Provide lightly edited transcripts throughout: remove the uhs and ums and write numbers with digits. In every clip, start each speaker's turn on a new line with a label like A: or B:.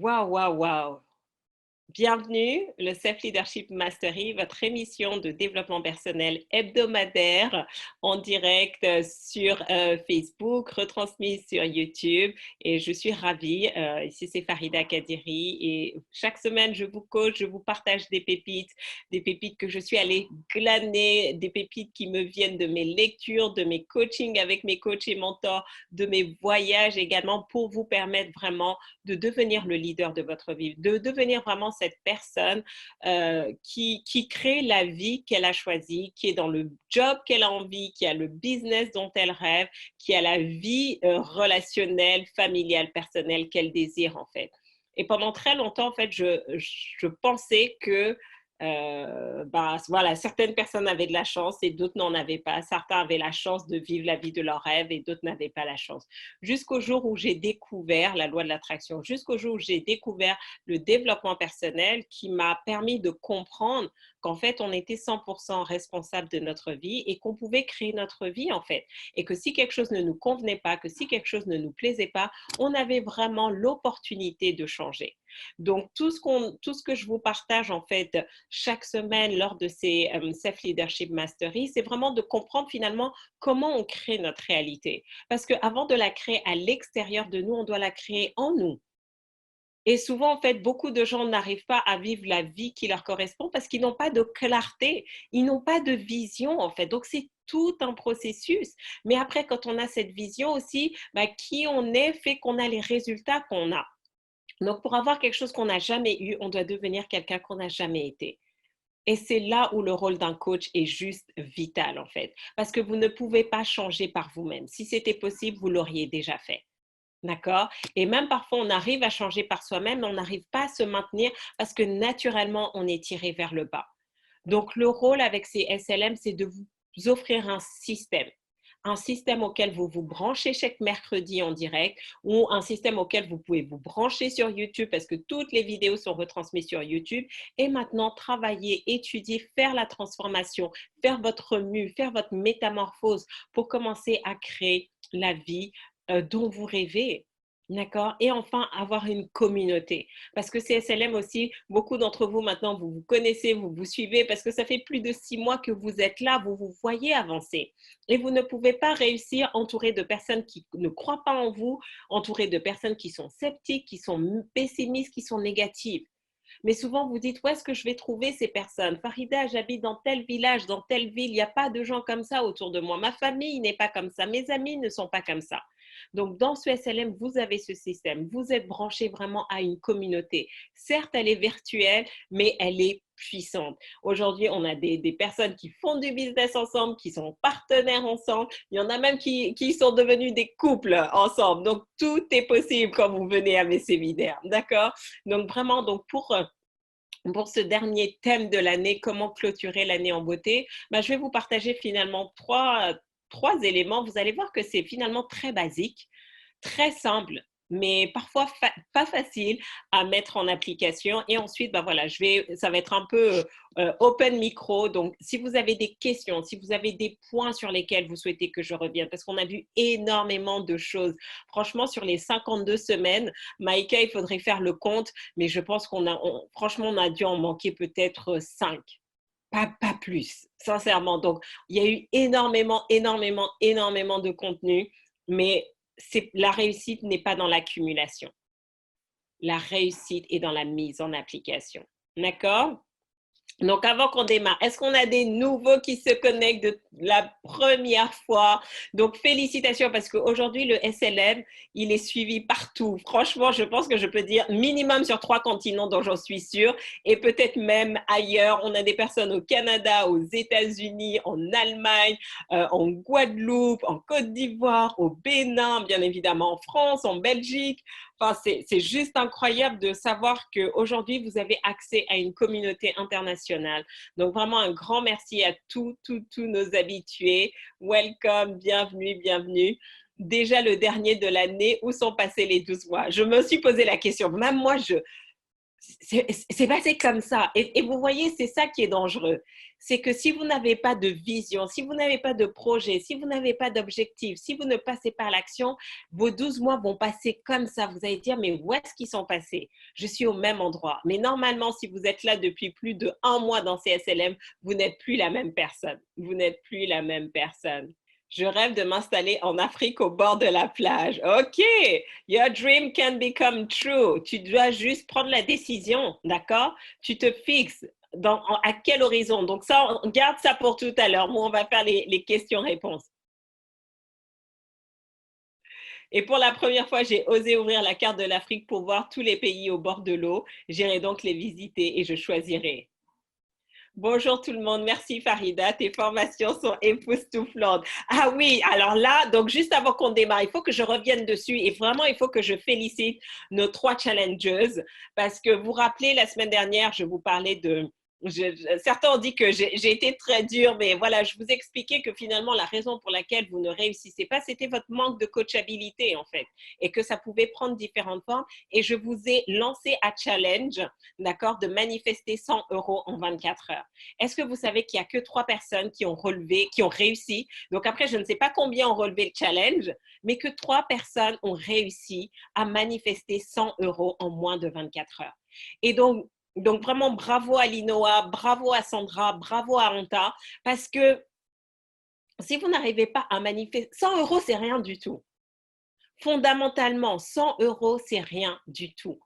A: Waouh, waouh, waouh! Bienvenue, le Self Leadership Mastery, votre émission de développement personnel hebdomadaire en direct sur Facebook, retransmise sur YouTube. Et je suis ravie. Ici, c'est Farida Kadiri. Et chaque semaine, je vous coach, je vous partage des pépites que je suis allée glaner, des pépites qui me viennent de mes lectures, de mes coachings avec mes coachs et mentors, de mes voyages également pour vous permettre vraiment de devenir le leader de votre vie, de devenir vraiment cette personne qui crée la vie qu'elle a choisie, qui est dans le job qu'elle a envie, qui a le business dont elle rêve, qui a la vie relationnelle, familiale, personnelle qu'elle désire en fait. Et pendant très longtemps, en fait, je pensais que voilà, certaines personnes avaient de la chance et d'autres n'en avaient pas. Certains avaient la chance de vivre la vie de leur rêve et d'autres n'avaient pas la chance. Jusqu'au jour où j'ai découvert la loi de l'attraction, jusqu'au jour où j'ai découvert le développement personnel qui m'a permis de comprendre qu'en fait, on était 100% responsable de notre vie et qu'on pouvait créer notre vie en fait. Et que si quelque chose ne nous convenait pas, que si quelque chose ne nous plaisait pas, on avait vraiment l'opportunité de changer. Donc, tout ce que je vous partage en fait chaque semaine lors de ces Self-Leadership Mastery, c'est vraiment de comprendre finalement comment on crée notre réalité. Parce qu'avant de la créer à l'extérieur de nous, on doit la créer en nous. Et souvent, en fait, beaucoup de gens n'arrivent pas à vivre la vie qui leur correspond parce qu'ils n'ont pas de clarté, ils n'ont pas de vision, en fait. Donc, c'est tout un processus. Mais après, quand on a cette vision aussi, qui on est fait qu'on a les résultats qu'on a. Donc, pour avoir quelque chose qu'on n'a jamais eu, on doit devenir quelqu'un qu'on n'a jamais été. Et c'est là où le rôle d'un coach est juste vital, en fait. Parce que vous ne pouvez pas changer par vous-même. Si c'était possible, vous l'auriez déjà fait. D'accord? Et même parfois, on arrive à changer par soi-même, mais on n'arrive pas à se maintenir parce que naturellement, on est tiré vers le bas. Donc, le rôle avec ces SLM, c'est de vous offrir un système auquel vous vous branchez chaque mercredi en direct ou un système auquel vous pouvez vous brancher sur YouTube parce que toutes les vidéos sont retransmises sur YouTube et maintenant travailler, étudier, faire la transformation, faire votre mue, faire votre métamorphose pour commencer à créer la vie dont vous rêvez. D'accord? Et enfin, avoir une communauté. Parce que CSLM aussi, beaucoup d'entre vous maintenant, vous vous connaissez, vous vous suivez, parce que ça fait plus de 6 mois que vous êtes là, vous vous voyez avancer. Et vous ne pouvez pas réussir entouré de personnes qui ne croient pas en vous, entouré de personnes qui sont sceptiques, qui sont pessimistes, qui sont négatives. Mais souvent, vous dites, où est-ce que je vais trouver ces personnes? Farida, j'habite dans tel village, dans telle ville, il n'y a pas de gens comme ça autour de moi. Ma famille n'est pas comme ça, mes amis ne sont pas comme ça. Donc, dans ce SLM, vous avez ce système. Vous êtes branché vraiment à une communauté. Certes, elle est virtuelle, mais elle est puissante. Aujourd'hui, on a des personnes qui font du business ensemble, qui sont partenaires ensemble. Il y en a même qui sont devenus des couples ensemble. Donc, tout est possible quand vous venez à mes séminaires. D'accord? Donc, vraiment, donc pour ce dernier thème de l'année, comment clôturer l'année en beauté, je vais vous partager finalement trois éléments. Vous allez voir que c'est finalement très basique, très simple, mais parfois pas facile à mettre en application. Et ensuite, voilà, ça va être un peu open micro. Donc, si vous avez des questions, si vous avez des points sur lesquels vous souhaitez que je revienne, parce qu'on a vu énormément de choses. Franchement, sur les 52 semaines, Maïka, il faudrait faire le compte, mais je pense franchement, on a dû en manquer peut-être 5. Pas plus, sincèrement. Donc, il y a eu énormément, énormément, énormément de contenu, mais la réussite n'est pas dans l'accumulation. La réussite est dans la mise en application. D'accord? Donc, avant qu'on démarre, est-ce qu'on a des nouveaux qui se connectent de la première fois? Donc, félicitations parce qu'aujourd'hui, le SLM, il est suivi partout. Franchement, je pense que je peux dire minimum sur 3 continents dont j'en suis sûre et peut-être même ailleurs. On a des personnes au Canada, aux États-Unis, en Allemagne, en Guadeloupe, en Côte d'Ivoire, au Bénin, bien évidemment en France, en Belgique. Enfin, c'est juste incroyable de savoir qu'aujourd'hui, vous avez accès à une communauté internationale. Donc, vraiment, un grand merci à tous nos habitués. Welcome, bienvenue, bienvenue. Déjà le dernier de l'année, où sont passés les 12 mois? Je me suis posé la question. Même moi, c'est passé comme ça. Et vous voyez, c'est ça qui est dangereux. C'est que si vous n'avez pas de vision, si vous n'avez pas de projet, si vous n'avez pas d'objectif, si vous ne passez pas à l'action, vos 12 mois vont passer comme ça. Vous allez dire, mais où est-ce qu'ils sont passés? Je suis au même endroit. Mais normalement, si vous êtes là depuis plus de 1 mois dans CSLM, vous n'êtes plus la même personne. Vous n'êtes plus la même personne. Je rêve de m'installer en Afrique au bord de la plage. OK, your dream can become true. Tu dois juste prendre la décision, d'accord? Tu te fixes à quel horizon. Donc ça, on garde ça pour tout à l'heure. Moi, on va faire les questions-réponses. Et pour la première fois, j'ai osé ouvrir la carte de l'Afrique pour voir tous les pays au bord de l'eau. J'irai donc les visiter et je choisirai. Bonjour tout le monde, merci Farida, tes formations sont époustouflantes. Ah oui, alors là, donc juste avant qu'on démarre, il faut que je revienne dessus et vraiment il faut que je félicite nos 3 challengers parce que vous vous rappelez, la semaine dernière, je vous parlais de certains ont dit que j'ai été très dure, mais voilà, je vous expliquais que finalement, la raison pour laquelle vous ne réussissez pas, c'était votre manque de coachabilité, en fait, et que ça pouvait prendre différentes formes. Et je vous ai lancé à challenge, d'accord, de manifester 100 euros en 24 heures. Est-ce que vous savez qu'il n'y a que 3 personnes qui ont relevé, qui ont réussi? Donc après, je ne sais pas combien ont relevé le challenge, mais que 3 personnes ont réussi à manifester 100 euros en moins de 24 heures. Et donc vraiment bravo à Linoa, bravo à Sandra, bravo à Anta, parce que si vous n'arrivez pas à manifester, 100 euros, c'est rien du tout. Fondamentalement, 100 euros, c'est rien du tout.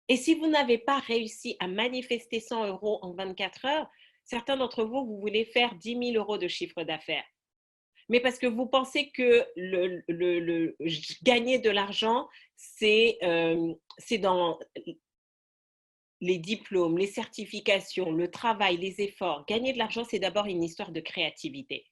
A: Et si vous n'avez pas réussi à manifester 100 euros en 24 heures, certains d'entre vous, vous voulez faire 10 000 euros de chiffre d'affaires. Mais parce que vous pensez que gagner de l'argent, c'est dans les diplômes, les certifications, le travail, les efforts. Gagner de l'argent, c'est d'abord une histoire de créativité.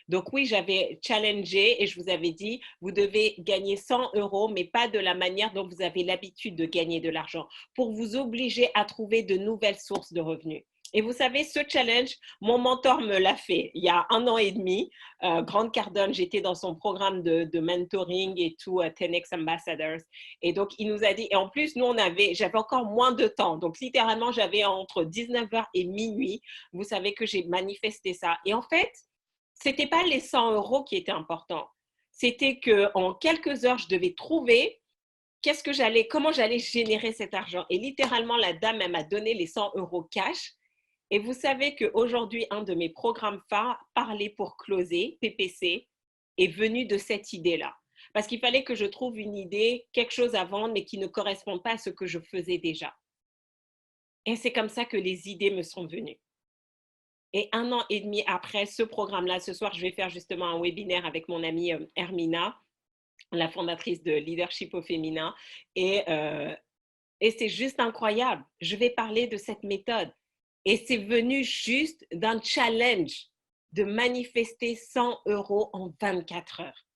A: Donc oui, j'avais challengé et je vous avais dit, vous devez gagner 100 euros, mais pas de la manière dont vous avez l'habitude de gagner de l'argent, pour vous obliger à trouver de nouvelles sources de revenus. Et vous savez, ce challenge, mon mentor me l'a fait il y a 1 an et demi. Grant Cardone, j'étais dans son programme de mentoring et tout, 10X Ambassadors. Et donc, il nous a dit, et en plus, j'avais encore moins de temps. Donc, littéralement, j'avais entre 19 heures et minuit. Vous savez que j'ai manifesté ça. Et en fait, c'était pas les 100 euros qui étaient importants. C'était qu'en quelques heures, je devais trouver comment j'allais générer cet argent. Et littéralement, la dame, elle m'a donné les 100 euros cash. Et vous savez qu'aujourd'hui, un de mes programmes phares, Parler pour closer, PPC, est venu de cette idée-là. Parce qu'il fallait que je trouve une idée, quelque chose à vendre, mais qui ne correspond pas à ce que je faisais déjà. Et c'est comme ça que les idées me sont venues. Et 1 an et demi après ce programme-là, ce soir, je vais faire justement un webinaire avec mon amie Hermina, la fondatrice de Leadership au féminin. Et c'est juste incroyable. Je vais parler de cette méthode. Et c'est venu juste d'un challenge de manifester 100 euros en 24 heures.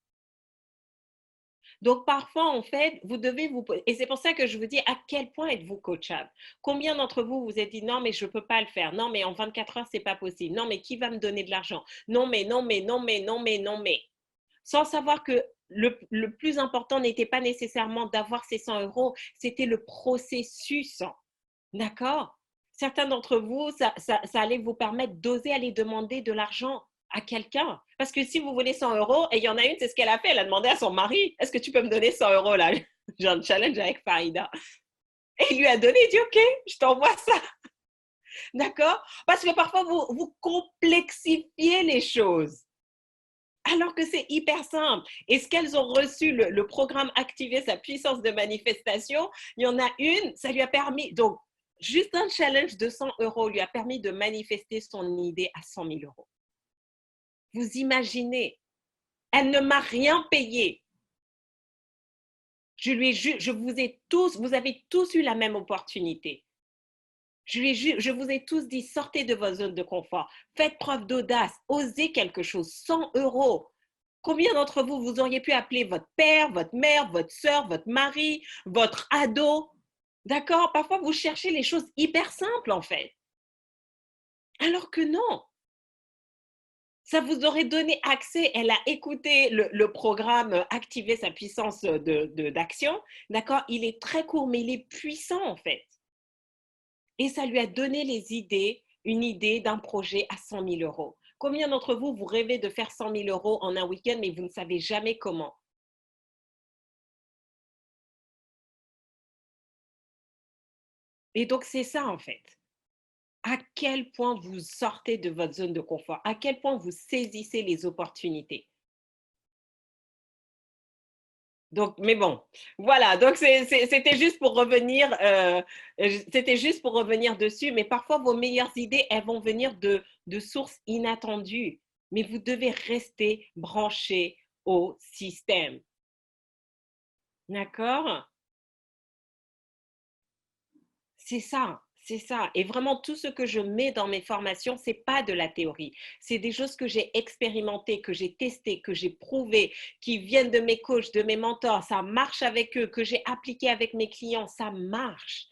A: Donc, parfois, en fait, vous devez vous... Et c'est pour ça que je vous dis à quel point êtes-vous coachable. Combien d'entre vous vous êtes dit non, mais je ne peux pas le faire. Non, mais en 24 heures, ce n'est pas possible. Non, mais qui va me donner de l'argent? Non, mais, non, mais, non, mais, non, mais, non, mais. Sans savoir que le plus important n'était pas nécessairement d'avoir ces 100 euros, c'était le processus. D'accord? Certains d'entre vous, ça allait vous permettre d'oser aller demander de l'argent à quelqu'un. Parce que si vous voulez 100 euros, et il y en a une, c'est ce qu'elle a fait, elle a demandé à son mari, est-ce que tu peux me donner 100 euros là? J'ai un challenge avec Farida. Et il lui a donné, il dit, OK, je t'envoie ça. D'accord? Parce que parfois, vous complexifiez les choses. Alors que c'est hyper simple. Et ce qu'elles ont reçu, le programme Activer sa puissance de manifestation, il y en a une, ça lui a permis, donc juste un challenge de 100 euros lui a permis de manifester son idée à 100 000 euros. Vous imaginez, elle ne m'a rien payé. Vous avez tous eu la même opportunité. Je vous ai tous dit, sortez de votre zone de confort, faites preuve d'audace, osez quelque chose, 100 euros. Combien d'entre vous, vous auriez pu appeler votre père, votre mère, votre soeur, votre mari, votre ado? D'accord? Parfois, vous cherchez les choses hyper simples, en fait. Alors que non. Ça vous aurait donné accès, elle a écouté le programme Activer sa puissance d'action, d'accord? Il est très court, mais il est puissant en fait. Et ça lui a donné une idée d'un projet à 100 000 euros. Combien d'entre vous, vous rêvez de faire 100 000 euros en un week-end, mais vous ne savez jamais comment? Et donc, c'est ça en fait. À quel point vous sortez de votre zone de confort, à quel point vous saisissez les opportunités. Donc, mais bon, voilà. Donc, c'était juste pour revenir, c'était juste pour revenir dessus. Mais parfois, vos meilleures idées, elles vont venir de sources inattendues. Mais vous devez rester branché au système. D'accord? C'est ça, c'est ça. Et vraiment, tout ce que je mets dans mes formations, c'est pas de la théorie. C'est des choses que j'ai expérimentées, que j'ai testées, que j'ai prouvées, qui viennent de mes coachs, de mes mentors. Ça marche avec eux, que j'ai appliqué avec mes clients. Ça marche.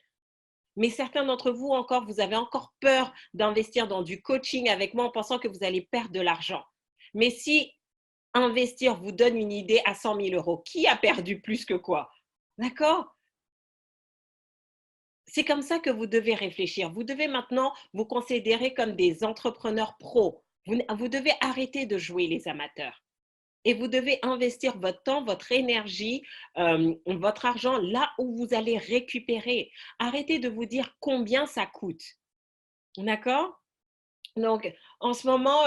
A: Mais certains d'entre vous encore, vous avez encore peur d'investir dans du coaching avec moi en pensant que vous allez perdre de l'argent. Mais si investir vous donne une idée à 100 000 euros, qui a perdu plus que quoi? D'accord? C'est comme ça que vous devez réfléchir. Vous devez maintenant vous considérer comme des entrepreneurs pros. Vous devez arrêter de jouer les amateurs. Et vous devez investir votre temps, votre énergie, votre argent là où vous allez récupérer. Arrêtez de vous dire combien ça coûte. D'accord? Donc, en ce moment,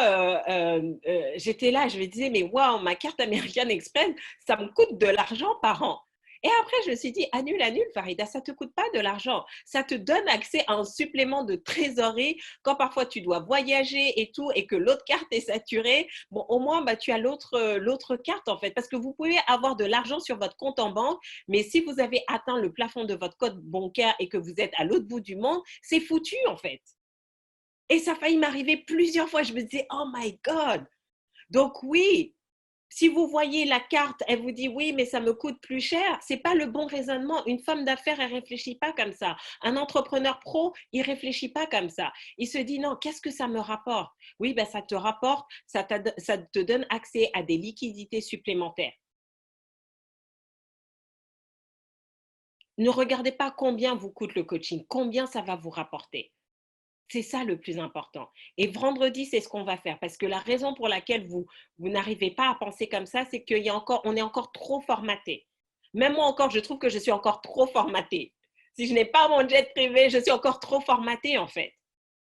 A: j'étais là, je me disais, mais waouh, ma carte American Express, ça me coûte de l'argent par an. Et après, je me suis dit, annule, annule, Farida, ça ne te coûte pas de l'argent. Ça te donne accès à un supplément de trésorerie quand parfois tu dois voyager et tout, et que l'autre carte est saturée. Bon, au moins, bah, tu as l'autre carte, en fait, parce que vous pouvez avoir de l'argent sur votre compte en banque, mais si vous avez atteint le plafond de votre code bancaire et que vous êtes à l'autre bout du monde, c'est foutu, en fait. Et ça a failli m'arriver plusieurs fois. Je me disais, oh my God. Donc oui, si vous voyez la carte, elle vous dit oui, mais ça me coûte plus cher, c'est pas le bon raisonnement. Une femme d'affaires, elle réfléchit pas comme ça. Un entrepreneur pro, il réfléchit pas comme ça. Il se dit non, qu'est-ce que ça me rapporte? Oui, ben ça te rapporte, ça te donne accès à des liquidités supplémentaires. Ne regardez pas combien vous coûte le coaching, combien ça va vous rapporter. C'est ça le plus important. Et vendredi, c'est ce qu'on va faire. Parce que la raison pour laquelle vous n'arrivez pas à penser comme ça, c'est on est encore trop formaté. Même moi encore, je trouve que je suis encore trop formatée. Si je n'ai pas mon jet privé, je suis encore trop formatée en fait.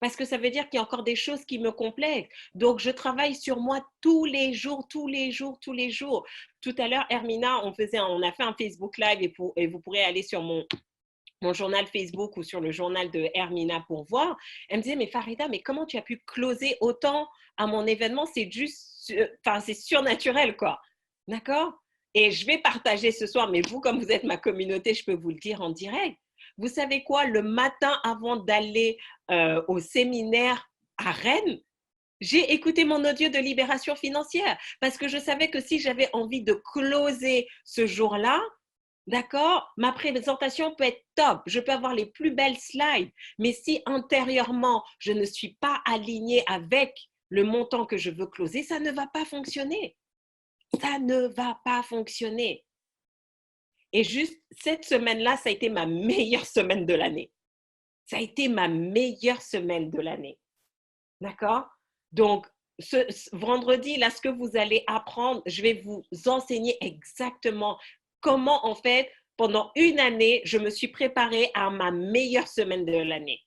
A: Parce que ça veut dire qu'il y a encore des choses qui me complexent. Donc, je travaille sur moi tous les jours, tous les jours, tous les jours. Tout à l'heure, Hermina, on a fait un Facebook Live et vous pourrez aller sur mon journal Facebook ou sur le journal de Hermina pour voir. Elle me disait, mais Farida, mais comment tu as pu closer autant à mon événement? C'est juste, enfin, c'est surnaturel, quoi. D'accord? Et je vais partager ce soir, mais vous, comme vous êtes ma communauté, je peux vous le dire en direct. Vous savez quoi? Le matin, avant d'aller au séminaire à Rennes, j'ai écouté mon audio de libération financière parce que je savais que si j'avais envie de closer ce jour-là, d'accord, ma présentation peut être top, je peux avoir les plus belles slides, mais si intérieurement, je ne suis pas alignée avec le montant que je veux closer, ça ne va pas fonctionner. Ça ne va pas fonctionner. Et juste cette semaine-là, ça a été ma meilleure semaine de l'année. Ça a été ma meilleure semaine de l'année. D'accord? Donc, ce vendredi, là, ce que vous allez apprendre, je vais vous enseigner exactement comment, en fait, pendant une année, je me suis préparée à ma meilleure semaine de l'année.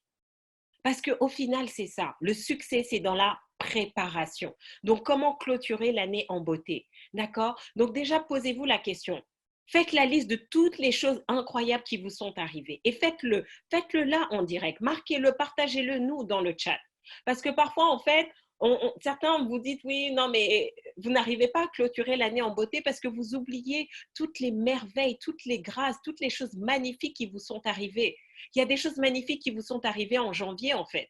A: Parce qu'au final, c'est ça. Le succès, c'est dans la préparation. Donc, comment clôturer l'année en beauté? D'accord? Donc, déjà, posez-vous la question. Faites la liste de toutes les choses incroyables qui vous sont arrivées et faites-le. Faites-le là en direct. Marquez-le, partagez-le nous dans le chat. Parce que parfois, en fait, certains vous dites oui, non, mais vous n'arrivez pas à clôturer l'année en beauté parce que vous oubliez toutes les merveilles, toutes les grâces, toutes les choses magnifiques qui vous sont arrivées. Il y a des choses magnifiques qui vous sont arrivées en janvier, en fait.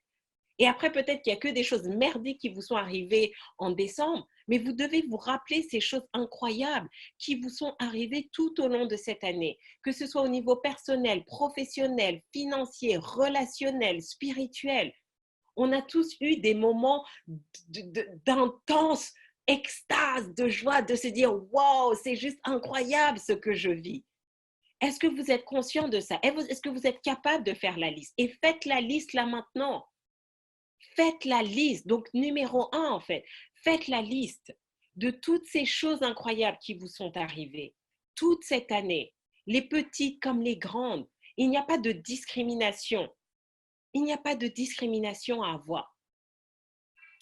A: Et après, peut-être qu'il n'y a que des choses merdiques qui vous sont arrivées en décembre, mais vous devez vous rappeler ces choses incroyables qui vous sont arrivées tout au long de cette année, que ce soit au niveau personnel, professionnel, financier, relationnel, spirituel. On a tous eu des moments d'intense extase, de joie, de se dire « Wow, c'est juste incroyable ce que je vis ». Est-ce que vous êtes conscient de ça? Est-ce que vous êtes capable de faire la liste? Et faites la liste là maintenant. Faites la liste. Donc, numéro un, en fait, faites la liste de toutes ces choses incroyables qui vous sont arrivées toute cette année, les petites comme les grandes. Il n'y a pas de discrimination. Il n'y a pas de discrimination à avoir.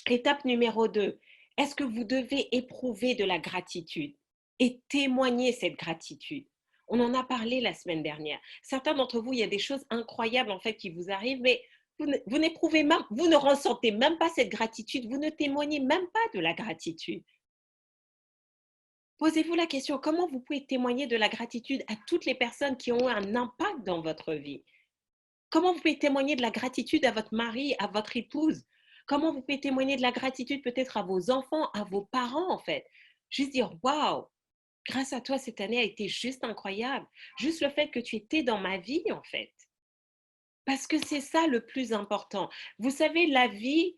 A: Étape numéro 2, est-ce que vous devez éprouver de la gratitude et témoigner cette gratitude? On en a parlé la semaine dernière. Certains d'entre vous, il y a des choses incroyables en fait qui vous arrivent, mais vous n'éprouvez même, vous ne ressentez même pas cette gratitude, vous ne témoignez même pas de la gratitude. Posez-vous la question, comment vous pouvez témoigner de la gratitude à toutes les personnes qui ont un impact dans votre vie? Comment vous pouvez témoigner de la gratitude à votre mari, à votre épouse? Comment vous pouvez témoigner de la gratitude peut-être à vos enfants, à vos parents en fait? Juste dire, waouh, grâce à toi, cette année a été juste incroyable. Juste le fait que tu étais dans ma vie en fait. Parce que c'est ça le plus important. Vous savez, la vie,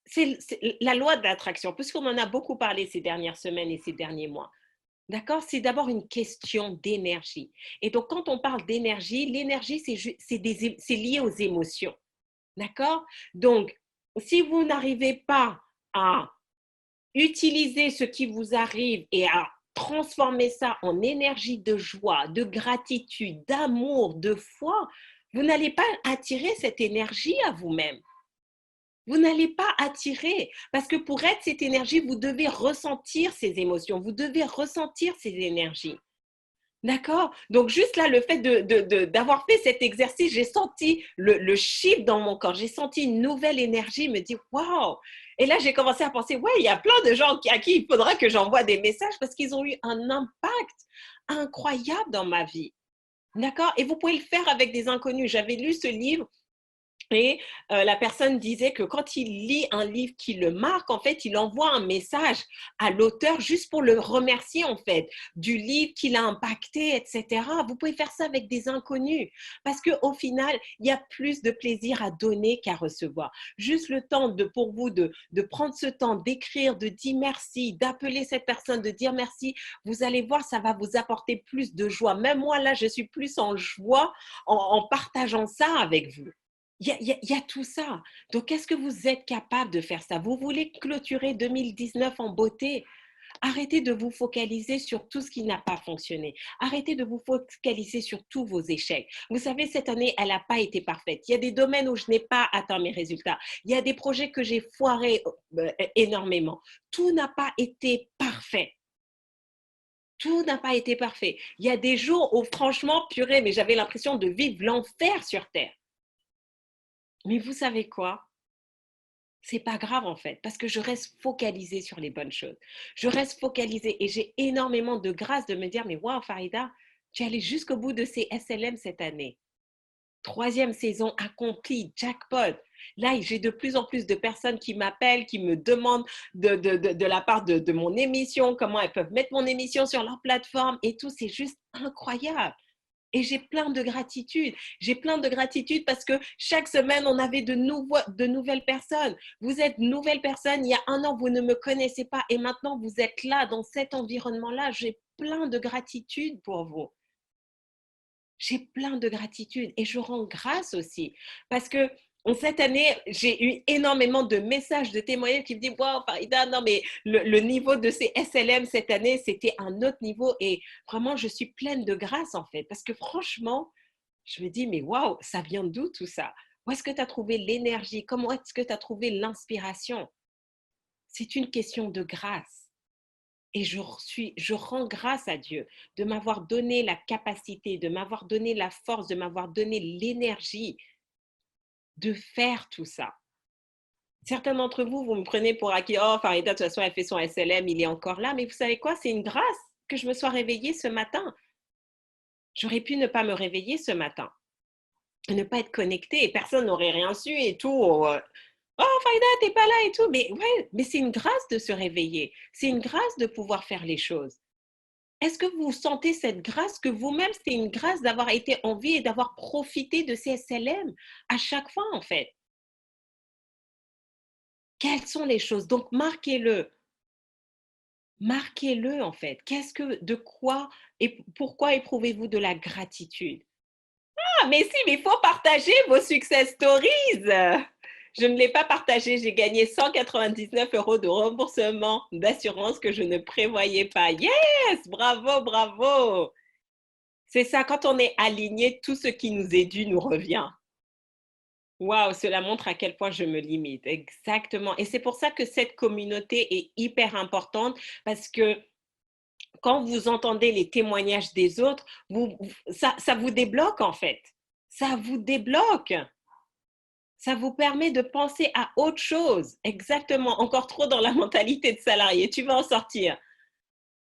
A: c'est la loi de l'attraction, puisqu'on en a beaucoup parlé ces dernières semaines et ces derniers mois. D'accord? C'est d'abord une question d'énergie. Et donc, quand on parle d'énergie, l'énergie, c'est lié aux émotions. D'accord? Donc, si vous n'arrivez pas à utiliser ce qui vous arrive et à transformer ça en énergie de joie, de gratitude, d'amour, de foi, vous n'allez pas attirer cette énergie à vous-même. Vous n'allez pas attirer, parce que pour être cette énergie, vous devez ressentir ces émotions, vous devez ressentir ces énergies. D'accord? Donc, juste là, le fait d'avoir fait cet exercice, j'ai senti le chiffre dans mon corps, j'ai senti une nouvelle énergie, me dire waouh! Et là, j'ai commencé à penser, ouais, il y a plein de gens à qui il faudra que j'envoie des messages parce qu'ils ont eu un impact incroyable dans ma vie. D'accord? Et vous pouvez le faire avec des inconnus. J'avais lu ce livre et la personne disait que quand il lit un livre qui le marque, en fait, il envoie un message à l'auteur juste pour le remercier, en fait, du livre qui l'a impacté, etc. Vous pouvez faire ça avec des inconnus parce qu'au final, il y a plus de plaisir à donner qu'à recevoir. Juste le temps pour vous de prendre ce temps, d'écrire, de dire merci, d'appeler cette personne, de dire merci, vous allez voir, ça va vous apporter plus de joie. Même moi, là, je suis plus en joie en partageant ça avec vous. Il y a tout ça. Donc, est-ce que vous êtes capable de faire ça? Vous voulez clôturer 2019 en beauté? Arrêtez de vous focaliser sur tout ce qui n'a pas fonctionné. Arrêtez de vous focaliser sur tous vos échecs. Vous savez, cette année, elle n'a pas été parfaite. Il y a des domaines où je n'ai pas atteint mes résultats. Il y a des projets que j'ai foirés énormément. Tout n'a pas été parfait. Tout n'a pas été parfait. Il y a des jours où, franchement, purée, mais j'avais l'impression de vivre l'enfer sur Terre. Mais vous savez quoi? C'est pas grave en fait, parce que je reste focalisée sur les bonnes choses. Je reste focalisée et j'ai énormément de grâce de me dire, mais waouh Farida, tu es allée jusqu'au bout de ces SLM cette année. Troisième saison accomplie, jackpot. Là, j'ai de plus en plus de personnes qui m'appellent, qui me demandent de la part de mon émission, comment elles peuvent mettre mon émission sur leur plateforme et tout. C'est juste incroyable. Et j'ai plein de gratitude. J'ai plein de gratitude parce que chaque semaine, on avait de nouvelles personnes. Vous êtes nouvelles personnes. Il y a un an, vous ne me connaissez pas. Et maintenant, vous êtes là, dans cet environnement-là. J'ai plein de gratitude pour vous. J'ai plein de gratitude et je rends grâce aussi parce que cette année, j'ai eu énormément de messages de témoignages qui me disent waouh, Farida, non, mais le niveau de ces SLM cette année, c'était un autre niveau. Et vraiment, je suis pleine de grâce en fait parce que franchement, je me dis mais waouh, ça vient d'où tout ça? Où est-ce que tu as trouvé l'énergie? Comment est-ce que tu as trouvé l'inspiration? C'est une question de grâce. Et je rends grâce à Dieu de m'avoir donné la capacité, de m'avoir donné la force, de m'avoir donné l'énergie de faire tout ça. Certains d'entre vous, vous me prenez pour acquis. Oh, Farida, de toute façon, elle fait son SLM, il est encore là. Mais vous savez quoi? C'est une grâce que je me sois réveillée ce matin. J'aurais pu ne pas me réveiller ce matin, ne pas être connectée et personne n'aurait rien su et tout. Oh, Faïda, t'es pas là et tout. Mais ouais, mais c'est une grâce de se réveiller. C'est une grâce de pouvoir faire les choses. Est-ce que vous sentez cette grâce que vous-même, c'est une grâce d'avoir été en vie et d'avoir profité de ces SLM à chaque fois, en fait? Quelles sont les choses? Donc, marquez-le. Marquez-le, en fait. De quoi et pourquoi éprouvez-vous de la gratitude? Ah, mais si, mais il faut partager vos success stories. Je ne l'ai pas partagé. J'ai gagné 199 € de remboursement d'assurance que je ne prévoyais pas. Yes! Bravo, bravo! C'est ça, quand on est aligné, tout ce qui nous est dû nous revient. Waouh, cela montre à quel point je me limite. Exactement. Et c'est pour ça que cette communauté est hyper importante parce que quand vous entendez les témoignages des autres, ça vous débloque en fait. Ça vous débloque. Ça vous permet de penser à autre chose. Exactement. Encore trop dans la mentalité de salarié. Tu vas en sortir.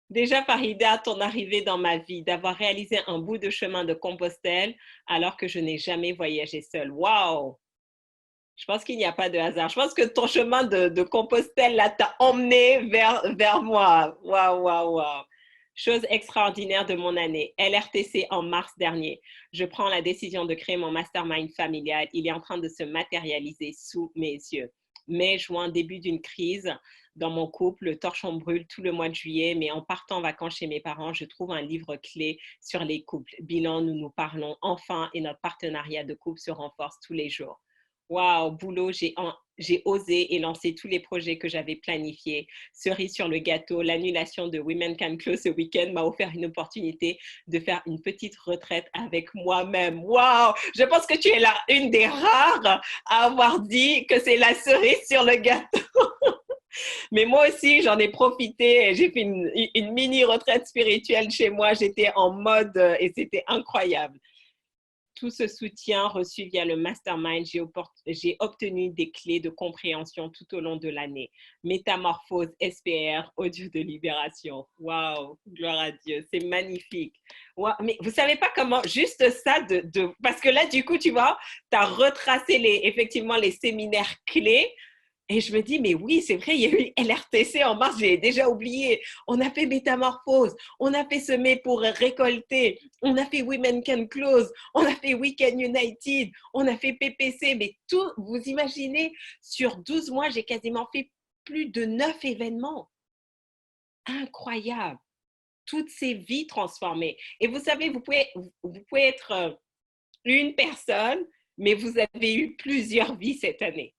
A: Déjà, Farida, ton arrivée dans ma vie, d'avoir réalisé un bout de chemin de Compostelle alors que je n'ai jamais voyagé seule. Waouh! Je pense qu'il n'y a pas de hasard. Je pense que ton chemin de Compostelle, là, t'a emmené vers moi. Waouh, waouh, waouh. Chose extraordinaire de mon année. LRTC en mars dernier. Je prends la décision de créer mon mastermind familial. Il est en train de se matérialiser sous mes yeux. Mai, juin, début d'une crise dans mon couple. Le torchon brûle tout le mois de juillet, mais en partant en vacances chez mes parents, je trouve un livre clé sur les couples. Bilan, nous nous parlons enfin et notre partenariat de couple se renforce tous les jours. Waouh, boulot, j'ai osé et lancé tous les projets que j'avais planifiés. Cerise sur le gâteau, l'annulation de Women Can Close ce week-end m'a offert une opportunité de faire une petite retraite avec moi-même. Waouh, je pense que tu es une des rares à avoir dit que c'est la cerise sur le gâteau. Mais moi aussi, j'en ai profité et j'ai fait une mini retraite spirituelle chez moi. J'étais en mode et c'était incroyable. Tout ce soutien reçu via le mastermind, j'ai obtenu des clés de compréhension tout au long de l'année. Métamorphose, SPR, audio de libération. Waouh, gloire à Dieu, c'est magnifique. Wow. Mais vous savez pas comment, juste ça, parce que là, du coup, tu vois, tu as retracé effectivement les séminaires clés. Et je me dis, mais oui, c'est vrai, il y a eu LRTC en mars, j'ai déjà oublié. On a fait Métamorphose, on a fait Semer pour récolter, on a fait Women Can Close, on a fait Weekend United, on a fait PPC, mais tout, vous imaginez, sur 12 mois, j'ai quasiment fait plus de 9 événements. Incroyable. Toutes ces vies transformées. Et vous savez, vous pouvez être une personne, mais vous avez eu plusieurs vies cette année.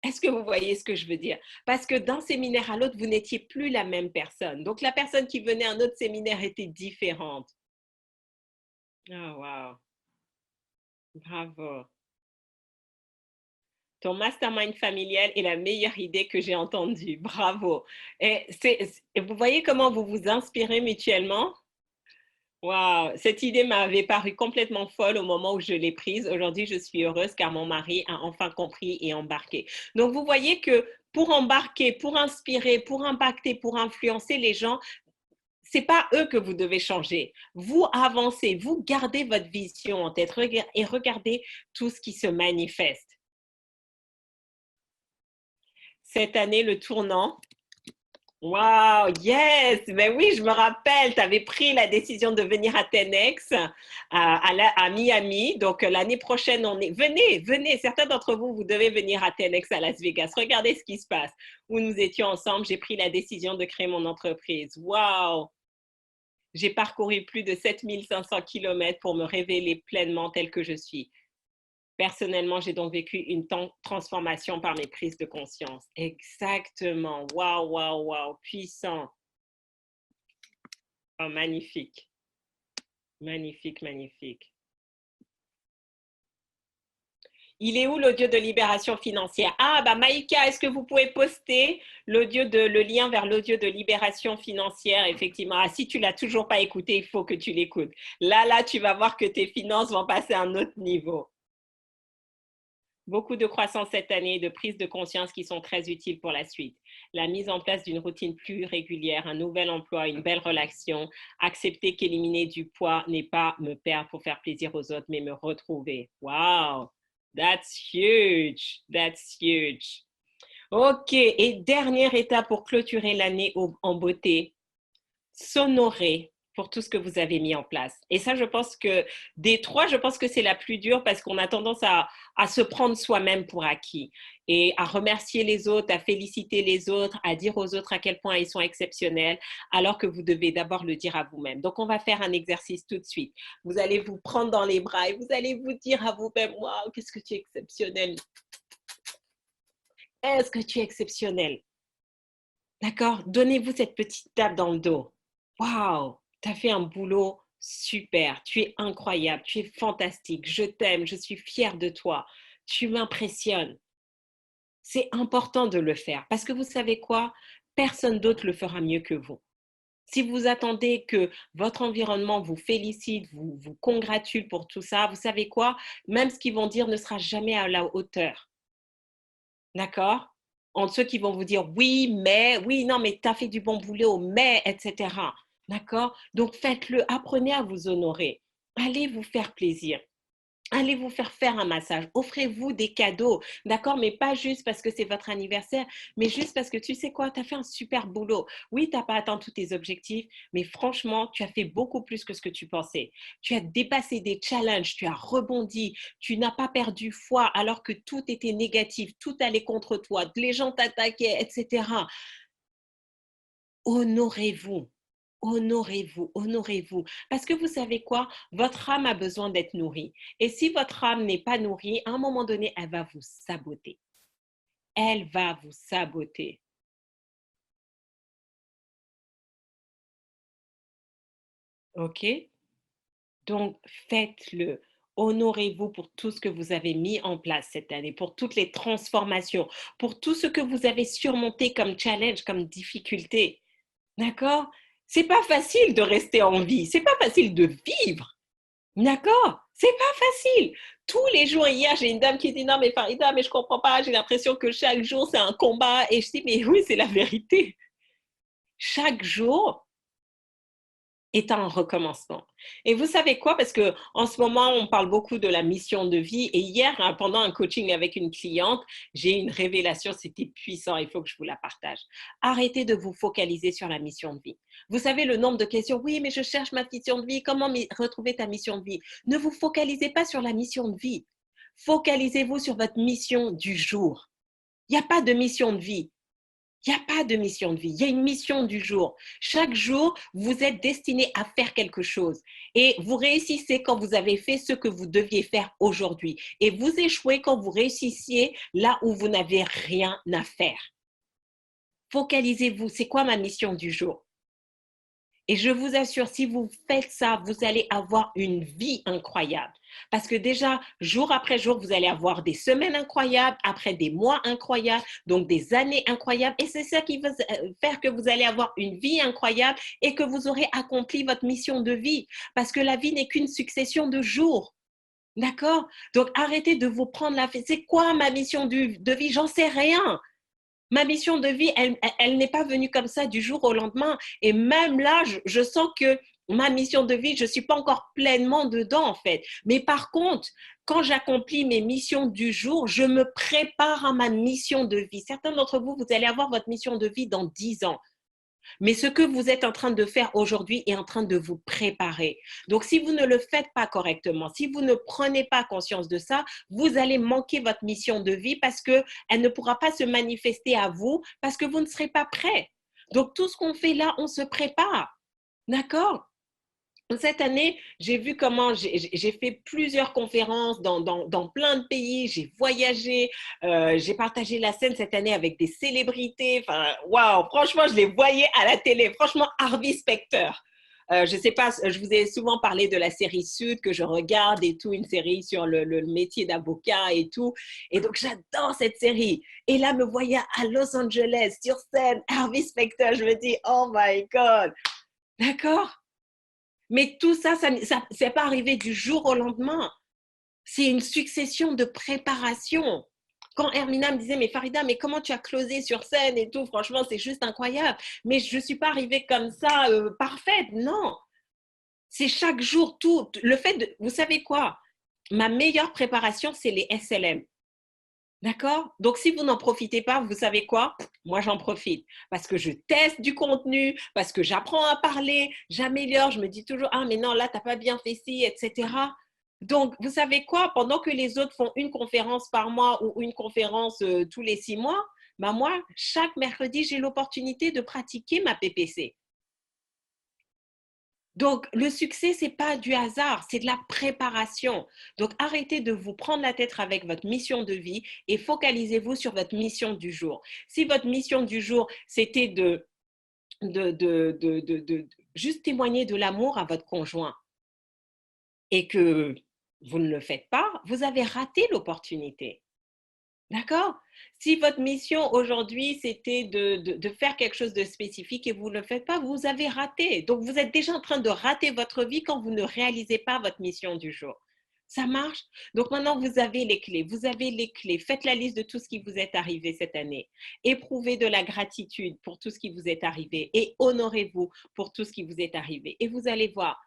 A: Est-ce que vous voyez ce que je veux dire? Parce que d'un séminaire à l'autre, vous n'étiez plus la même personne. Donc, la personne qui venait à un autre séminaire était différente. Ah, wow. Bravo. Ton mastermind familial est la meilleure idée que j'ai entendue. Bravo. Et vous voyez comment vous vous inspirez mutuellement? Wow, cette idée m'avait paru complètement folle au moment où je l'ai prise. Aujourd'hui, je suis heureuse car mon mari a enfin compris et embarqué. Donc, vous voyez que pour embarquer, pour inspirer, pour impacter, pour influencer les gens, c'est pas eux que vous devez changer. Vous avancez, vous gardez votre vision en tête et regardez tout ce qui se manifeste. Cette année, le tournant, wow, yes! Ben oui, je me rappelle, tu avais pris la décision de venir à TEDx à Miami. Donc, l'année prochaine, venez. Certains d'entre vous, vous devez venir à TEDx à Las Vegas. Regardez ce qui se passe. Où nous étions ensemble, j'ai pris la décision de créer mon entreprise. Wow! J'ai parcouru plus de 7500 kilomètres pour me révéler pleinement tel que je suis. Personnellement, j'ai donc vécu une transformation par mes prises de conscience. Exactement. Waouh, waouh, waouh. Puissant. Oh, magnifique. Magnifique, magnifique. Il est où l'audio de libération financière? Ah, bah Maïka, est-ce que vous pouvez poster le lien vers l'audio de libération financière, effectivement. Ah, si tu ne l'as toujours pas écouté, il faut que tu l'écoutes. Là, tu vas voir que tes finances vont passer à un autre niveau. Beaucoup de croissance cette année et de prise de conscience qui sont très utiles pour la suite. La mise en place d'une routine plus régulière, un nouvel emploi, une belle relation. Accepter qu'éliminer du poids n'est pas me perdre pour faire plaisir aux autres, mais me retrouver. Wow, that's huge, that's huge. Ok, et dernière étape pour clôturer l'année en beauté. S'honorer pour tout ce que vous avez mis en place. Et ça, je pense que des trois, je pense que c'est la plus dure parce qu'on a tendance à se prendre soi-même pour acquis et à remercier les autres, à féliciter les autres, à dire aux autres à quel point ils sont exceptionnels, alors que vous devez d'abord le dire à vous-même. Donc, on va faire un exercice tout de suite. Vous allez vous prendre dans les bras et vous allez vous dire à vous-même, waouh, qu'est-ce que tu es exceptionnel. Est-ce que tu es exceptionnel? D'accord? Donnez-vous cette petite tape dans le dos. Waouh! Tu as fait un boulot super. Tu es incroyable. Tu es fantastique. Je t'aime. Je suis fière de toi. Tu m'impressionnes. C'est important de le faire parce que vous savez quoi? Personne d'autre le fera mieux que vous. Si vous attendez que votre environnement vous félicite, vous congratule pour tout ça, vous savez quoi? Même ce qu'ils vont dire ne sera jamais à la hauteur. D'accord? Entre ceux qui vont vous dire oui, mais, oui, non, mais tu as fait du bon boulot, mais, etc. D'accord? Donc faites-le, apprenez à vous honorer. Allez vous faire plaisir. Allez vous faire un massage, offrez-vous des cadeaux, d'accord? Mais pas juste parce que c'est votre anniversaire, mais juste parce que tu sais quoi, tu as fait un super boulot. Oui, tu n'as pas atteint tous tes objectifs, mais franchement, tu as fait beaucoup plus que ce que tu pensais. Tu as dépassé des challenges, tu as rebondi, tu n'as pas perdu foi alors que tout était négatif, tout allait contre toi, les gens t'attaquaient, etc. Honorez-vous. Honorez-vous, honorez-vous. Parce que vous savez quoi? Votre âme a besoin d'être nourrie. Et si votre âme n'est pas nourrie, à un moment donné, elle va vous saboter. Elle va vous saboter. OK? Donc, faites-le. Honorez-vous pour tout ce que vous avez mis en place cette année, pour toutes les transformations, pour tout ce que vous avez surmonté comme challenge, comme difficulté. D'accord? C'est pas facile de rester en vie. C'est pas facile de vivre. D'accord? C'est pas facile. Tous les jours, hier, j'ai une dame qui dit non, mais Farida, mais je comprends pas, j'ai l'impression que chaque jour, c'est un combat. Et je dis, mais oui, c'est la vérité. Chaque jour est un recommencement. Et vous savez quoi? Parce que en ce moment, on parle beaucoup de la mission de vie. Et hier, pendant un coaching avec une cliente, j'ai une révélation, c'était puissant. Il faut que je vous la partage. Arrêtez de vous focaliser sur la mission de vie. Vous savez le nombre de questions. Oui, mais je cherche ma mission de vie. Comment retrouver ta mission de vie? Ne vous focalisez pas sur la mission de vie. Focalisez-vous sur votre mission du jour. Il n'y a pas de mission de vie. Il n'y a pas de mission de vie, il y a une mission du jour. Chaque jour, vous êtes destiné à faire quelque chose et vous réussissez quand vous avez fait ce que vous deviez faire aujourd'hui et vous échouez quand vous réussissiez là où vous n'avez rien à faire. Focalisez-vous, c'est quoi ma mission du jour? Et je vous assure, si vous faites ça, vous allez avoir une vie incroyable. Parce que déjà, jour après jour, vous allez avoir des semaines incroyables, après des mois incroyables, donc des années incroyables. Et c'est ça qui va faire que vous allez avoir une vie incroyable et que vous aurez accompli votre mission de vie. Parce que la vie n'est qu'une succession de jours. D'accord? Donc arrêtez de vous prendre la fête. C'est quoi ma mission de vie? J'en sais rien. Ma mission de vie, elle n'est pas venue comme ça du jour au lendemain. Et même là, je sens que ma mission de vie, je ne suis pas encore pleinement dedans, en fait. Mais par contre, quand j'accomplis mes missions du jour, je me prépare à ma mission de vie. Certains d'entre vous, vous allez avoir votre mission de vie dans 10 ans. Mais ce que vous êtes en train de faire aujourd'hui est en train de vous préparer. Donc, si vous ne le faites pas correctement, si vous ne prenez pas conscience de ça, vous allez manquer votre mission de vie parce qu'elle ne pourra pas se manifester à vous parce que vous ne serez pas prêt. Donc, tout ce qu'on fait là, on se prépare. D'accord? Cette année, j'ai vu comment j'ai fait plusieurs conférences dans plein de pays, j'ai voyagé, j'ai partagé la scène cette année avec des célébrités. Enfin, waouh, franchement, je les voyais à la télé. Franchement, Harvey Specter. Je sais pas, je vous ai souvent parlé de la série Sud que je regarde et tout, une série sur le métier d'avocat et tout. Et donc, j'adore cette série. Et là, me voyais à Los Angeles, sur scène, Harvey Specter. Je me dis, oh my God. D'accord? Mais tout ça, ça c'est pas arrivé du jour au lendemain. C'est une succession de préparations. Quand Hermina me disait, mais Farida, mais comment tu as closé sur scène et tout, franchement, c'est juste incroyable. Mais je ne suis pas arrivée comme ça, parfaite. Non, c'est chaque jour tout. Le fait de, vous savez quoi? Ma meilleure préparation, c'est les SLM. D'accord? Donc, si vous n'en profitez pas, vous savez quoi? Moi, j'en profite parce que je teste du contenu, parce que j'apprends à parler, j'améliore, je me dis toujours, ah, mais non, là, tu n'as pas bien fait ci, etc. Donc, vous savez quoi? Pendant que les autres font une conférence par mois ou une conférence tous les 6 mois, ben moi, chaque mercredi, j'ai l'opportunité de pratiquer ma PPC. Donc, le succès, ce n'est pas du hasard, c'est de la préparation. Donc, arrêtez de vous prendre la tête avec votre mission de vie et focalisez-vous sur votre mission du jour. Si votre mission du jour, c'était de juste témoigner de l'amour à votre conjoint et que vous ne le faites pas, vous avez raté l'opportunité. D'accord? Si votre mission aujourd'hui, c'était de faire quelque chose de spécifique et vous ne le faites pas, vous avez raté. Donc, vous êtes déjà en train de rater votre vie quand vous ne réalisez pas votre mission du jour. Ça marche? Donc, maintenant, vous avez les clés. Vous avez les clés. Faites la liste de tout ce qui vous est arrivé cette année. Éprouvez de la gratitude pour tout ce qui vous est arrivé et honorez-vous pour tout ce qui vous est arrivé. Et vous allez voir,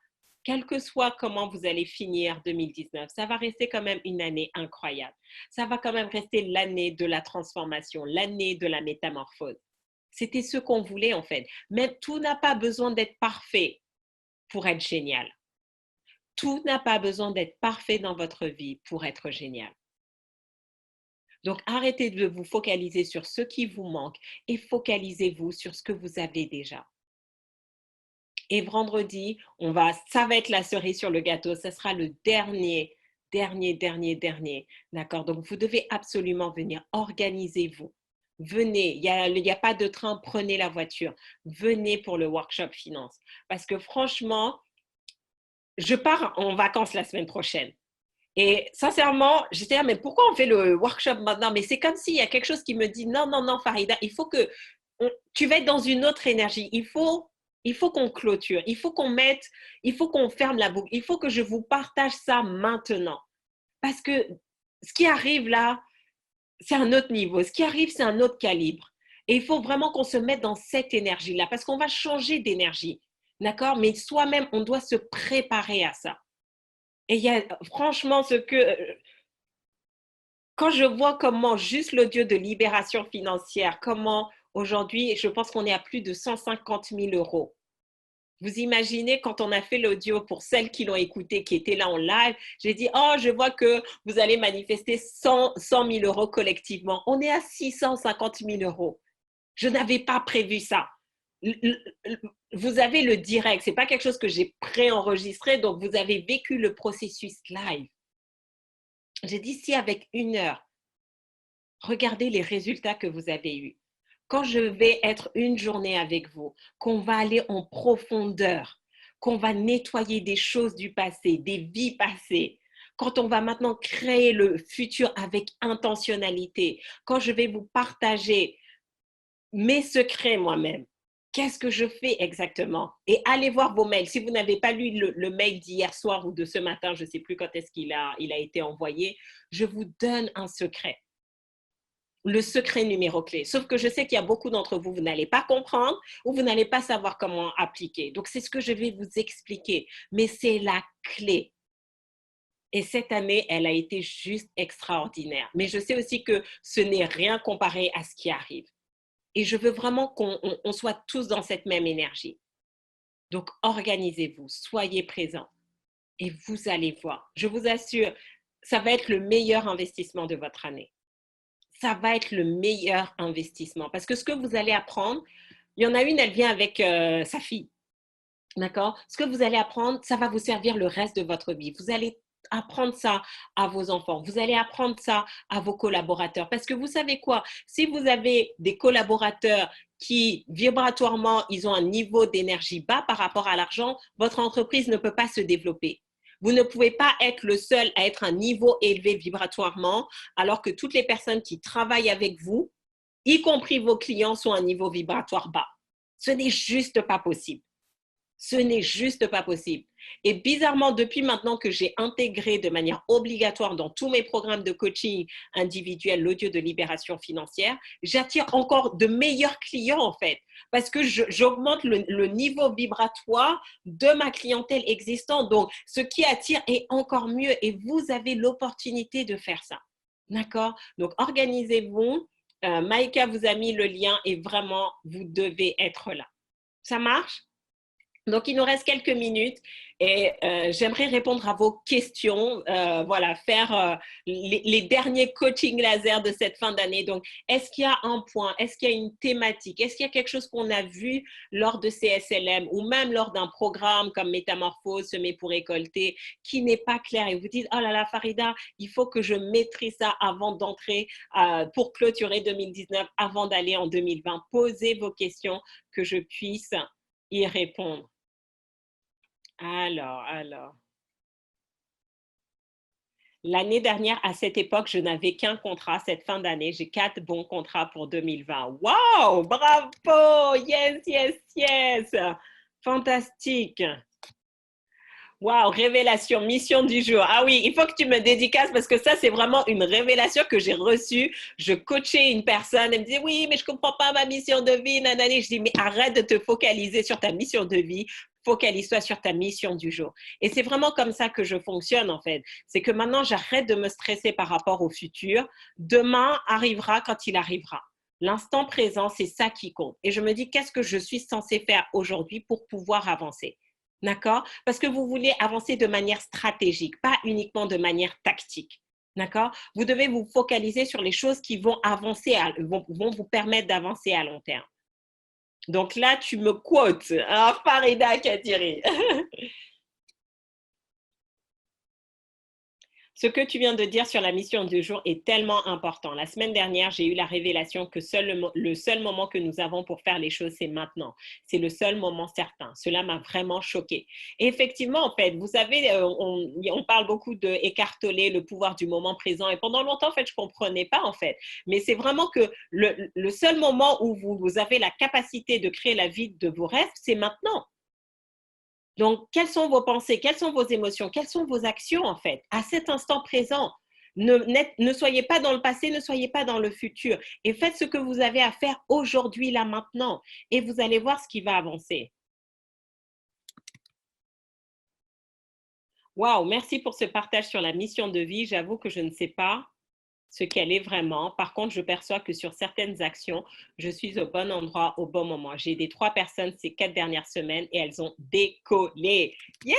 A: quel que soit comment vous allez finir 2019, ça va rester quand même une année incroyable. Ça va quand même rester l'année de la transformation, l'année de la métamorphose. C'était ce qu'on voulait en fait. Mais tout n'a pas besoin d'être parfait pour être génial. Tout n'a pas besoin d'être parfait dans votre vie pour être génial. Donc, arrêtez de vous focaliser sur ce qui vous manque et focalisez-vous sur ce que vous avez déjà. Et vendredi, ça va être la cerise sur le gâteau. Ce sera le dernier. D'accord? Donc, vous devez absolument venir. Organisez-vous. Venez. Il n'y a pas de train. Prenez la voiture. Venez pour le workshop finance. Parce que franchement, je pars en vacances la semaine prochaine. Et sincèrement, j'étais là, mais pourquoi on fait le workshop maintenant? Mais c'est comme s'il y a quelque chose qui me dit, non, non, non, Farida, il faut que tu vas être dans une autre énergie. Il faut qu'on clôture, il faut qu'on ferme la boucle, il faut que je vous partage ça maintenant. Parce que ce qui arrive là, c'est un autre niveau. Ce qui arrive, c'est un autre calibre. Et il faut vraiment qu'on se mette dans cette énergie-là, parce qu'on va changer d'énergie. D'accord? Mais soi-même, on doit se préparer à ça. Et il y a franchement quand je vois comment juste l'audio de libération financière, comment aujourd'hui, je pense qu'on est à plus de 150 000 euros. Vous imaginez quand on a fait l'audio pour celles qui l'ont écouté, qui étaient là en live, j'ai dit, oh, je vois que vous allez manifester 100 000 euros collectivement. On est à 650 000 euros. Je n'avais pas prévu ça. Vous avez le direct, ce n'est pas quelque chose que j'ai préenregistré, donc vous avez vécu le processus live. J'ai dit, si avec 1 heure, regardez les résultats que vous avez eus. Quand je vais être une journée avec vous, qu'on va aller en profondeur, qu'on va nettoyer des choses du passé, des vies passées, quand on va maintenant créer le futur avec intentionnalité, quand je vais vous partager mes secrets moi-même, qu'est-ce que je fais exactement? Et allez voir vos mails. Si vous n'avez pas lu le mail d'hier soir ou de ce matin, je ne sais plus quand est-ce qu'il a été envoyé, je vous donne un secret. Le secret numéro clé. Sauf que je sais qu'il y a beaucoup d'entre vous, vous n'allez pas comprendre ou vous n'allez pas savoir comment appliquer. Donc, c'est ce que je vais vous expliquer. Mais c'est la clé. Et cette année, elle a été juste extraordinaire. Mais je sais aussi que ce n'est rien comparé à ce qui arrive. Et je veux vraiment qu'on soit tous dans cette même énergie. Donc, organisez-vous, soyez présents. Et vous allez voir. Je vous assure, ça va être le meilleur investissement de votre année. Ça va être le meilleur investissement. Parce que ce que vous allez apprendre, il y en a une, elle vient avec sa fille. D'accord? Ce que vous allez apprendre, ça va vous servir le reste de votre vie. Vous allez apprendre ça à vos enfants. Vous allez apprendre ça à vos collaborateurs. Parce que vous savez quoi? Si vous avez des collaborateurs qui, vibratoirement, ils ont un niveau d'énergie bas par rapport à l'argent, votre entreprise ne peut pas se développer. Vous ne pouvez pas être le seul à être à un niveau élevé vibratoirement, alors que toutes les personnes qui travaillent avec vous, y compris vos clients, sont à un niveau vibratoire bas. Ce n'est juste pas possible. Ce n'est juste pas possible. Et bizarrement, depuis maintenant que j'ai intégré de manière obligatoire dans tous mes programmes de coaching individuel l'audio de libération financière, j'attire encore de meilleurs clients en fait, parce que j'augmente le niveau vibratoire de ma clientèle existante. Donc, ce qui attire est encore mieux et vous avez l'opportunité de faire ça. D'accord? Donc, organisez-vous. Maïka vous a mis le lien et vraiment, vous devez être là. Ça marche? Donc, il nous reste quelques minutes et j'aimerais répondre à vos questions. Voilà, faire les derniers coachings laser de cette fin d'année. Donc, est-ce qu'il y a un point? Est-ce qu'il y a une thématique? Est-ce qu'il y a quelque chose qu'on a vu lors de ces SLM ou même lors d'un programme comme Métamorphose, Semer pour récolter, qui n'est pas clair et vous dites, oh là là, Farida, il faut que je maîtrise ça avant d'entrer pour clôturer 2019, avant d'aller en 2020. Posez vos questions que je puisse y répondre. Alors. L'année dernière, à cette époque, je n'avais qu'un contrat. Cette fin d'année, j'ai 4 bons contrats pour 2020. Waouh! Bravo! Yes! Fantastique! Waouh, révélation, mission du jour. Ah oui, il faut que tu me dédicaces parce que ça, c'est vraiment une révélation que j'ai reçue. Je coachais une personne, elle me disait, oui, mais je ne comprends pas ma mission de vie, nanani. Je dis, mais arrête de te focaliser sur ta mission de vie, focalise-toi sur ta mission du jour. Et c'est vraiment comme ça que je fonctionne, en fait. C'est que maintenant, j'arrête de me stresser par rapport au futur. Demain arrivera quand il arrivera. L'instant présent, c'est ça qui compte. Et je me dis, qu'est-ce que je suis censée faire aujourd'hui pour pouvoir avancer? D'accord? Parce que vous voulez avancer de manière stratégique, pas uniquement de manière tactique. D'accord? Vous devez vous focaliser sur les choses qui vont avancer, vont vous permettre d'avancer à long terme. Donc là, tu me quotes, hein, Farida Kadiri. Ce que tu viens de dire sur la mission du jour est tellement important. La semaine dernière, j'ai eu la révélation que le seul moment que nous avons pour faire les choses, c'est maintenant. C'est le seul moment certain. Cela m'a vraiment choquée. Et effectivement, en fait, vous savez, on parle beaucoup de Eckhart Tolle, le pouvoir du moment présent. Et pendant longtemps, en fait, je ne comprenais pas, en fait. Mais c'est vraiment que le seul moment où vous avez la capacité de créer la vie de vos rêves, c'est maintenant. Donc, quelles sont vos pensées, quelles sont vos émotions, quelles sont vos actions en fait, à cet instant présent? Ne soyez pas dans le passé, ne soyez pas dans le futur et faites ce que vous avez à faire aujourd'hui, là, maintenant et vous allez voir ce qui va avancer. Waouh, merci pour ce partage sur la mission de vie. J'avoue que je ne sais pas ce qu'elle est vraiment. Par contre, je perçois que sur certaines actions, je suis au bon endroit au bon moment. J'ai aidé 3 personnes ces 4 dernières semaines et elles ont décollé. Yes!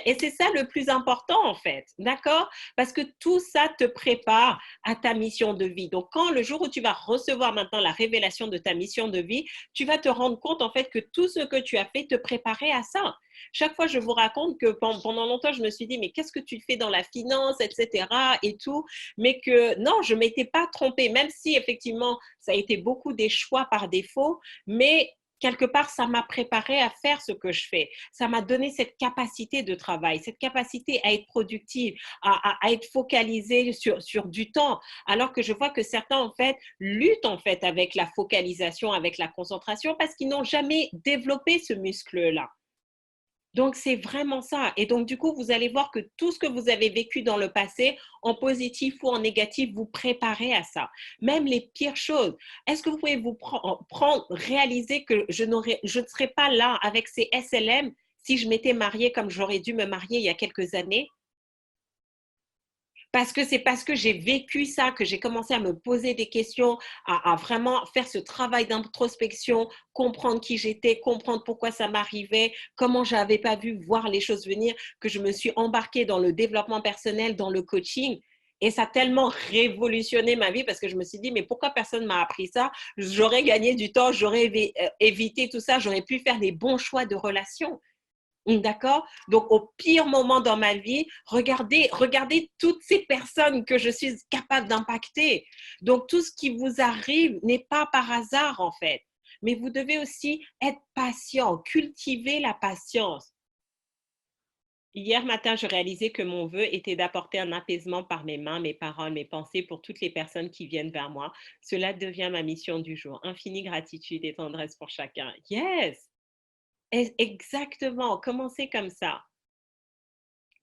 A: Et c'est ça le plus important en fait, d'accord? Parce que tout ça te prépare à ta mission de vie. Donc, quand le jour où tu vas recevoir maintenant la révélation de ta mission de vie, tu vas te rendre compte en fait que tout ce que tu as fait te préparait à ça. Chaque fois, je vous raconte que pendant longtemps, je me suis dit, mais qu'est-ce que tu fais dans la finance, etc. et tout. Mais que non, je ne m'étais pas trompée, même si effectivement, ça a été beaucoup des choix par défaut, mais quelque part, ça m'a préparé à faire ce que je fais. Ça m'a donné cette capacité de travail, cette capacité à être productive, à être focalisée sur du temps. Alors que je vois que certains, en fait, luttent en fait avec la focalisation, avec la concentration, parce qu'ils n'ont jamais développé ce muscle-là. Donc, c'est vraiment ça. Et donc, du coup, vous allez voir que tout ce que vous avez vécu dans le passé, en positif ou en négatif, vous préparez à ça. Même les pires choses. Est-ce que vous pouvez vous réaliser que je ne serais pas là avec ces SLM si je m'étais mariée comme j'aurais dû me marier il y a quelques années? Parce que j'ai vécu ça, que j'ai commencé à me poser des questions, à vraiment faire ce travail d'introspection, comprendre qui j'étais, comprendre pourquoi ça m'arrivait, comment je n'avais pas vu voir les choses venir, que je me suis embarquée dans le développement personnel, dans le coaching. Et ça a tellement révolutionné ma vie parce que je me suis dit, mais pourquoi personne ne m'a appris ça? J'aurais gagné du temps, j'aurais évité tout ça, j'aurais pu faire des bons choix de relations. D'accord? Donc, au pire moment dans ma vie, regardez toutes ces personnes que je suis capable d'impacter. Donc, tout ce qui vous arrive n'est pas par hasard, en fait. Mais vous devez aussi être patient, cultiver la patience. Hier matin, je réalisais que mon vœu était d'apporter un apaisement par mes mains, mes paroles, mes pensées pour toutes les personnes qui viennent vers moi. Cela devient ma mission du jour. Infinie gratitude et tendresse pour chacun. Yes! Exactement, commencez comme ça.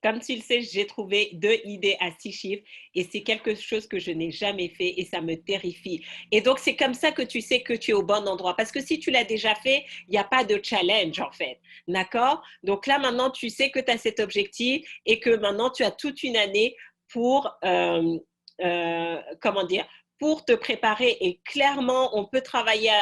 A: Comme tu le sais, j'ai trouvé 2 idées à 6 chiffres et c'est quelque chose que je n'ai jamais fait et ça me terrifie. Et donc, c'est comme ça que tu sais que tu es au bon endroit. Parce que si tu l'as déjà fait, il n'y a pas de challenge en fait. D'accord? Donc là, maintenant, tu sais que tu as cet objectif et que maintenant, tu as toute une année pour comment dire, pour te préparer et clairement, on peut travailler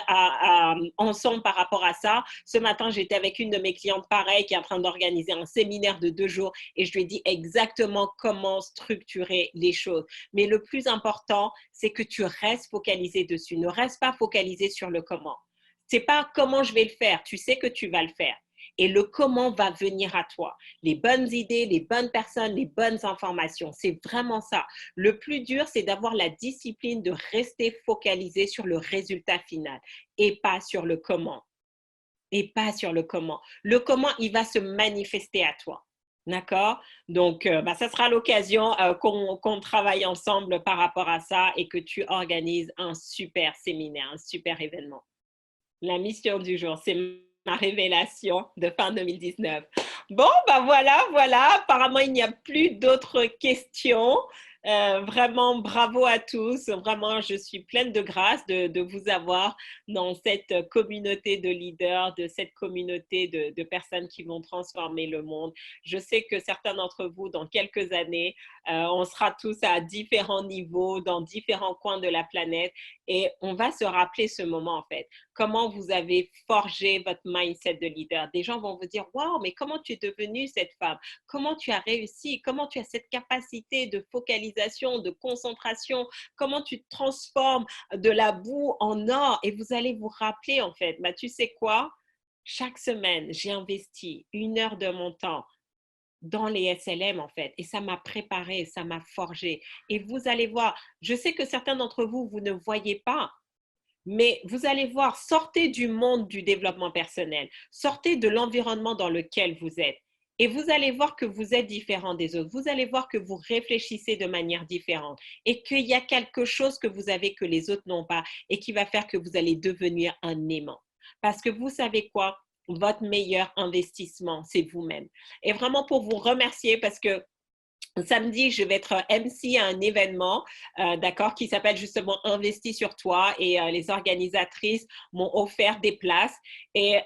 A: ensemble par rapport à ça. Ce matin, j'étais avec une de mes clientes pareil qui est en train d'organiser un séminaire de 2 jours et je lui ai dit exactement comment structurer les choses. Mais le plus important, c'est que tu restes focalisé dessus. Ne reste pas focalisé sur le comment. C'est pas comment je vais le faire, tu sais que tu vas le faire. Et le comment va venir à toi. Les bonnes idées, les bonnes personnes, les bonnes informations. C'est vraiment ça. Le plus dur, c'est d'avoir la discipline de rester focalisé sur le résultat final et pas sur le comment. Et pas sur le comment. Le comment, il va se manifester à toi. D'accord? Donc, ça sera l'occasion qu'on travaille ensemble par rapport à ça et que tu organises un super séminaire, un super événement. La mission du jour, c'est ma révélation de fin 2019. Bon, voilà. Apparemment, il n'y a plus d'autres questions. Vraiment, bravo à tous. Vraiment, je suis pleine de grâce de vous avoir dans cette communauté de leaders, de cette communauté de personnes qui vont transformer le monde. Je sais que certains d'entre vous, dans quelques années, on sera tous à différents niveaux, dans différents coins de la planète et on va se rappeler ce moment en fait. Comment vous avez forgé votre mindset de leader. Des gens vont vous dire, waouh, mais comment tu es devenue cette femme? Comment tu as réussi? Comment tu as cette capacité de focalisation, de concentration? Comment tu transformes de la boue en or? Et vous allez vous rappeler en fait, tu sais quoi? Chaque semaine, j'ai investi 1 heure de mon temps dans les SLM en fait. Et ça m'a préparé, ça m'a forgé. Et vous allez voir, je sais que certains d'entre vous, vous ne voyez pas, mais vous allez voir, sortez du monde du développement personnel, sortez de l'environnement dans lequel vous êtes. Et vous allez voir que vous êtes différent des autres. Vous allez voir que vous réfléchissez de manière différente et qu'il y a quelque chose que vous avez que les autres n'ont pas et qui va faire que vous allez devenir un aimant. Parce que vous savez quoi? Votre meilleur investissement, c'est vous-même. Et vraiment pour vous remercier parce que samedi, je vais être MC à un événement, d'accord, qui s'appelle justement Investis sur toi et les organisatrices m'ont offert des places et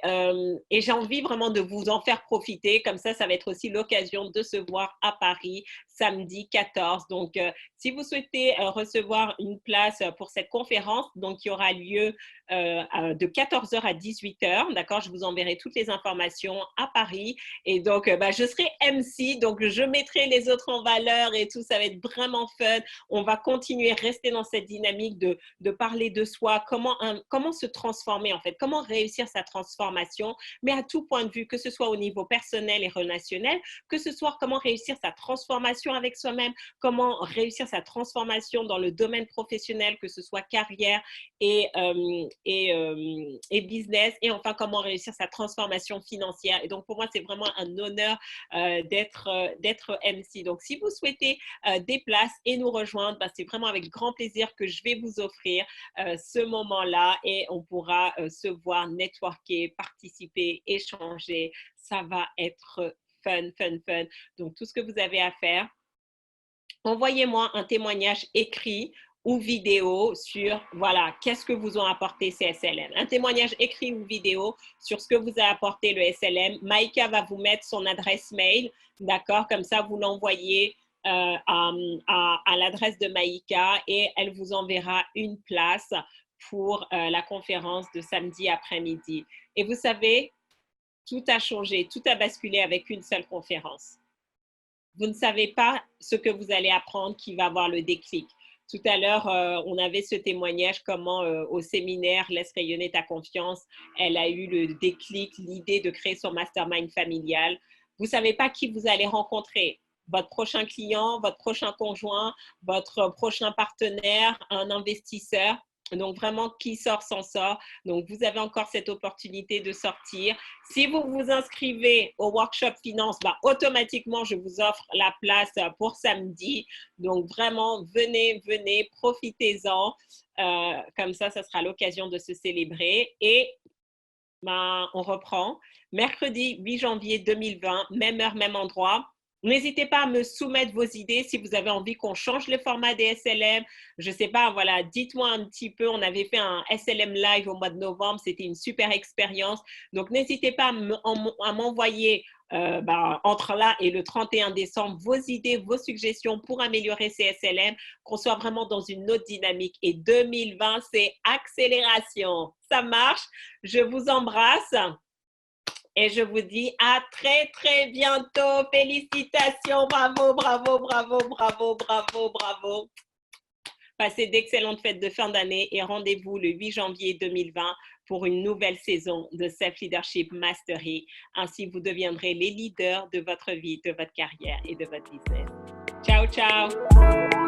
A: j'ai envie vraiment de vous en faire profiter. Comme ça va être aussi l'occasion de se voir à Paris samedi 14. Donc, si vous souhaitez recevoir une place pour cette conférence, donc qui aura lieu de 14h à 18h, d'accord, je vous enverrai toutes les informations à Paris et donc je serai MC, donc je mettrai les autres en valeur et tout, ça va être vraiment fun. On va continuer, rester dans cette dynamique de parler de soi, comment se transformer en fait, comment réussir sa transformation, mais à tout point de vue, que ce soit au niveau personnel et relationnel, que ce soit comment réussir sa transformation avec soi-même, comment réussir sa transformation dans le domaine professionnel, que ce soit carrière et business, et enfin comment réussir sa transformation financière. Et donc pour moi, c'est vraiment un honneur d'être MC. Donc si vous souhaitez des places et nous rejoindre, c'est vraiment avec grand plaisir que je vais vous offrir ce moment-là et on pourra se voir, networker, participer, échanger. Ça va être fun. Donc tout ce que vous avez à faire, envoyez-moi un témoignage écrit ou vidéo sur, voilà, qu'est-ce que vous ont apporté ces SLM. Un témoignage écrit ou vidéo sur ce que vous a apporté le SLM. Maïka va vous mettre son adresse mail, d'accord? Comme ça, vous l'envoyez à l'adresse de Maïka et elle vous enverra une place pour la conférence de samedi après-midi. Et vous savez, tout a changé, tout a basculé avec une seule conférence. Vous ne savez pas ce que vous allez apprendre qui va avoir le déclic. Tout à l'heure, on avait ce témoignage comment au séminaire Laisse rayonner ta confiance, elle a eu le déclic, l'idée de créer son mastermind familial. Vous ne savez pas qui vous allez rencontrer. Votre prochain client, votre prochain conjoint, votre prochain partenaire, un investisseur. Donc, vraiment, qui sort s'en sort. Donc, vous avez encore cette opportunité de sortir. Si vous vous inscrivez au workshop finance, automatiquement, je vous offre la place pour samedi. Donc, vraiment, venez, profitez-en. Comme ça sera l'occasion de se célébrer. Et on reprend. Mercredi 8 janvier 2020, même heure, même endroit. N'hésitez pas à me soumettre vos idées si vous avez envie qu'on change le format des SLM. Je ne sais pas, voilà, dites-moi un petit peu. On avait fait un SLM live au mois de novembre. C'était une super expérience. Donc, n'hésitez pas à m'envoyer entre là et le 31 décembre, vos idées, vos suggestions pour améliorer CSLM, qu'on soit vraiment dans une autre dynamique. Et 2020, c'est accélération. Ça marche. Je vous embrasse. Et je vous dis à très, très bientôt. Félicitations. Bravo, bravo, bravo, bravo, bravo, bravo. Passez d'excellentes fêtes de fin d'année et rendez-vous le 8 janvier 2020 pour une nouvelle saison de Self Leadership Mastery. Ainsi, vous deviendrez les leaders de votre vie, de votre carrière et de votre business. Ciao, ciao.